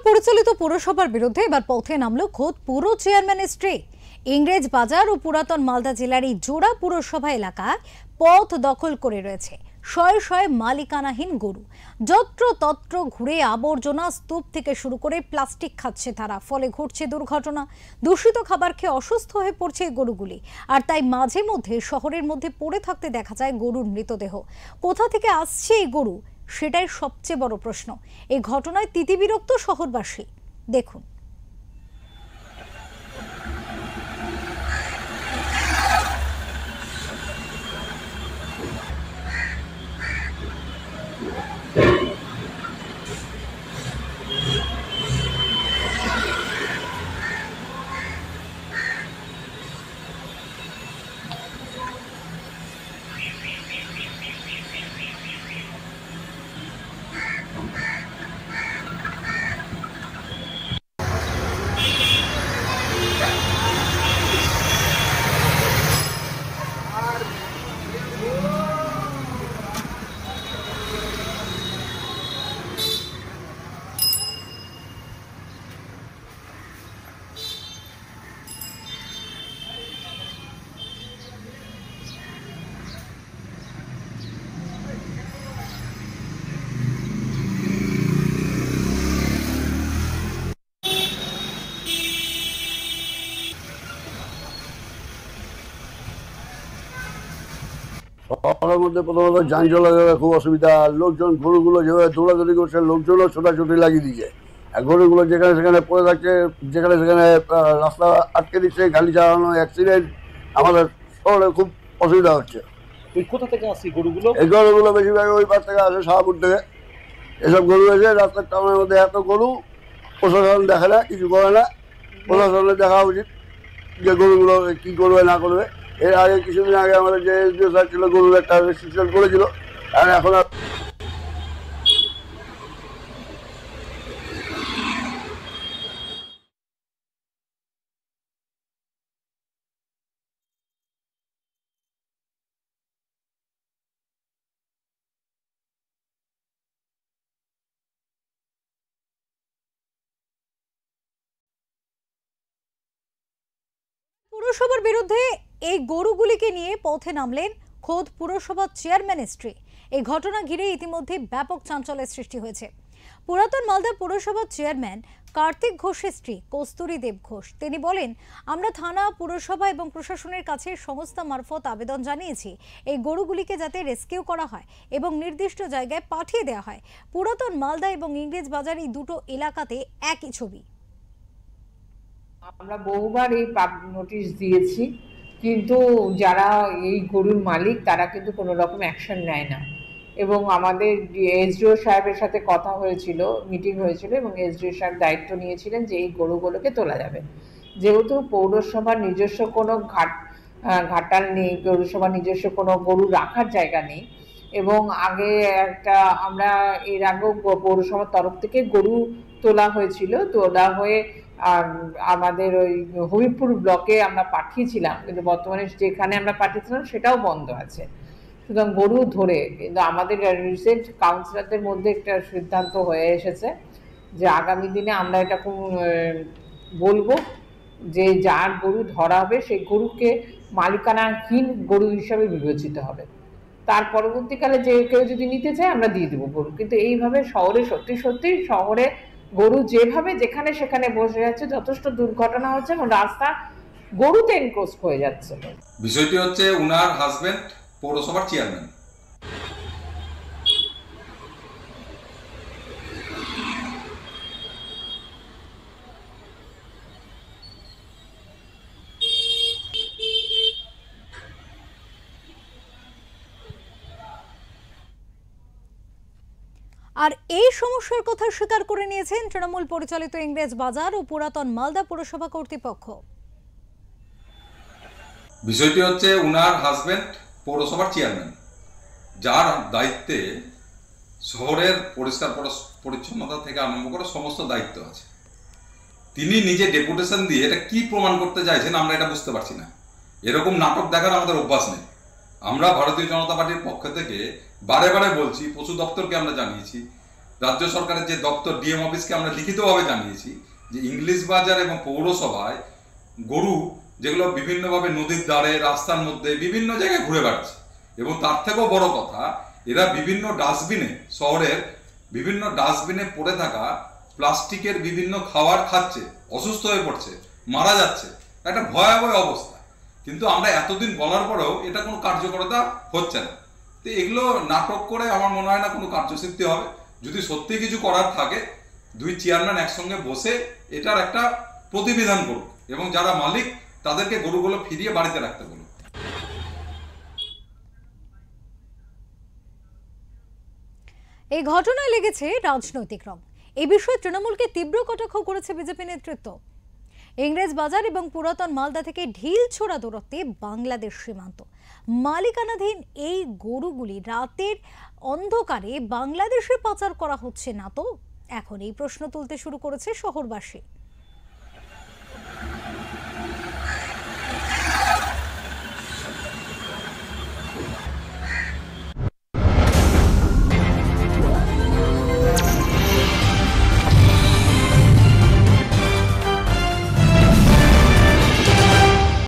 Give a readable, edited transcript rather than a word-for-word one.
পরিচালিত পৌরসভার বিরুদ্ধে এবার পথে নামল খোদ পুর চেয়ারম্যানের স্ত্রী। ইংরেজ বাজার ও পুরাতন মালদা জেলার এই জোড়া পুরসভা এলাকায় পথ দখল করে রয়েছে শয়ে শয়ে মালিকানাহীন গরু। যত্র তত্র ঘুরে আবর্জনা, স্তূপ থেকে শুরু করে প্লাস্টিক খাচ্ছে তারা। ফলে ঘটছে দুর্ঘটনা। দূষিত খাবার খেয়ে অসুস্থ হয়ে পড়ছে এই গরুগুলি। আর তাই মাঝে মধ্যে শহরের মধ্যে পড়ে থাকতে দেখা যায় গরুর মৃতদেহ। কোথা থেকে আসছে এই গরু, সেটাই সবচেয়ে বড় প্রশ্ন। এই ঘটনায় তিতিবিরক্ত শহরবাসী। দেখুন। শহরের মধ্যে প্রথমত যান চলাচলের খুব অসুবিধা। লোকজন গরুগুলো যেভাবে দৌড়াদৌড়ি করছে, লোকজনও ছোটাছুটি লাগিয়ে দিচ্ছে। আর গরুগুলো যেখানে সেখানে পড়ে থাকছে, যেখানে সেখানে রাস্তা আটকে দিচ্ছে, গাড়ি চালানো, অ্যাক্সিডেন্ট। আমাদের শহরে খুব অসুবিধা হচ্ছে। কোথা থেকে আসছে গরুগুলো? এই গরুগুলো বেশিরভাগ ওই পাশ থেকে আসে, শাহপুর থেকে। এসব গরু এসে রাস্তার টাউনের মধ্যে এত গরু, প্রশাসন দেখে না, কিছু করে না। প্রশাসনের দেখা উচিত যে গরুগুলো কী করবে না করবে। এর আগে কিছুদিন আগে আমাদের যে এসডিও স্যার ছিল, গরুর একটা রেস্ট্রিকশন করেছিল। আর এখন পুরসভার বিরুদ্ধে এই গরুগুলিকে নিয়ে পথে নামলেন খোদ পুরসভার চেয়ারম্যানের স্ত্রী। এই ঘটনা ঘিরে ইতিমধ্যে ব্যাপক চাঞ্চল্যের সৃষ্টি হয়েছে। পুরাতন মালদা পুরসভার চেয়ারম্যান কার্তিক ঘোষের স্ত্রী কস্তুরী দেব ঘোষ তিনি বলেন, আমরা থানা, পুরসভা এবং প্রশাসনের কাছে সংস্থা মারফত আবেদন জানিয়েছি এই গরুগুলিকে যাতে রেস্কিউ করা হয় এবং নির্দিষ্ট জায়গায় পাঠিয়ে দেওয়া হয়। পুরাতন মালদা এবং ইংরেজ বাজার এই দুটো এলাকাতে একই ছবি। আমরা বহুবার এই নোটিশ দিয়েছি, কিন্তু যারা এই গরুর মালিক তারা কিন্তু কোনো রকম অ্যাকশন নেয় না। এবং আমাদের এসডিও সাহেবের সাথে কথা হয়েছিল, মিটিং হয়েছিল, এবং এসডিও সাহেব দায়িত্ব নিয়েছিলেন যে এই গরুগুলোকে তোলা যাবে। যেহেতু পৌরসভার নিজস্ব কোনো ঘাটাল নেই, পৌরসভার নিজস্ব কোনো গরু রাখার জায়গা নেই, এবং আগে আমরা এর আগেও পৌরসভার তরফ থেকে গরু তোলা হয়েছিল, তোলা হয়ে আমাদের ওই হবিবপুর ব্লকে আমরা পাঠিয়েছিলাম, কিন্তু বর্তমানে যেখানে আমরা পাঠিয়েছিলাম সেটাও বন্ধ আছে। সুতরাং গরু ধরে কিন্তু আমাদের রিসেন্ট কাউন্সিলরদের মধ্যে একটা সিদ্ধান্ত হয়ে এসেছে যে আগামী দিনে আমরা এটা বলবো যে যার গরু ধরা হবে সেই গরুকে মালিকানাহীন গরু হিসাবে বিবেচিত হবে। তার পরবর্তীকালে যে কেউ যদি নিতে চায় আমরা দিয়ে দেবো গরু। কিন্তু এইভাবে শহরে সত্যি শহরে গরু যেভাবে যেখানে সেখানে বসে যাচ্ছে, যথেষ্ট দুর্ঘটনা হচ্ছে এবং রাস্তা গরুতে এনক্রোচ হয়ে যাচ্ছে। বিষয়টি হচ্ছে উনার হাজবেন্ড পৌরসভার চেয়ারম্যান। আর এই সমস্যার কথা স্বীকার করে নিয়েছেন তৃণমূল পরিচালিত ইংরেজ বাজার ও পুরাতন মালদা পুরসভা কর্তৃপক্ষ। বিষয়টি হচ্ছে উনার হাজবেন্ড পৌরসভার চেয়ারম্যান, যার দায়িত্বে শহরের পরিষ্কার পরিচ্ছন্নতা থেকে আরম্ভ করে সমস্ত দায়িত্ব আছে। তিনি নিজে ডেপুটেশন দিয়ে এটা কি প্রমাণ করতে চাইছেন আমরা এটা বুঝতে পারছি না। এরকম নাটক দেখার আমাদের অভ্যাস নেই। আমরা ভারতীয় জনতা পার্টির পক্ষ থেকে বারে বারে বলছি, পশু দপ্তরকে আমরা জানিয়েছি, রাজ্য সরকারের যে দপ্তর ডিএম অফিসকে আমরা লিখিতভাবে জানিয়েছি যে ইংলিশ বাজার এবং পৌরসভায় গরু যেগুলো বিভিন্নভাবে নদীর ধারে রাস্তার মধ্যে বিভিন্ন জায়গায় ঘুরে বেড়াচ্ছে, এবং তার থেকেও বড় কথা এরা বিভিন্ন ডাস্টবিনে, শহরের বিভিন্ন ডাস্টবিনে পড়ে থাকা প্লাস্টিকের বিভিন্ন খাবার খাচ্ছে, অসুস্থ হয়ে পড়ছে, মারা যাচ্ছে, একটা ভয়াবহ অবস্থা। কিন্তু আমরা এতদিন বলার পরেও এটা কোনো কার্যকরতা হচ্ছে না। তো এগুলো নাটক করে আমার মনে হয় না কোনো কার্যসিদ্ধি হবে। যদি সত্যি কিছু করার থাকে, দুই চেয়ারম্যান একসঙ্গে বসে এটার একটা প্রতিবিধান করুক এবং যারা মালিক তাদেরকে গরুগুলো ফিরিয়ে বাড়িতে রাখতে বলুন। এই ঘটনায় লেগেছে রাজনৈতিক রং। এই বিষয়ে তৃণমূলকে তীব্র কটাক্ষ করেছে বিজেপি নেতৃত্ব। ইংরেজ বাজার এবং পুরাতন মালদা থেকে ঢিল ছোড়া দূরত্বে বাংলাদেশ সীমান্ত। মালিকানাধীন এই গরুগুলি রাতের অন্ধকারে বাংলাদেশে পাচার করা হচ্ছে না তো? এখন এই প্রশ্ন তুলতে শুরু করেছে শহরবাসী।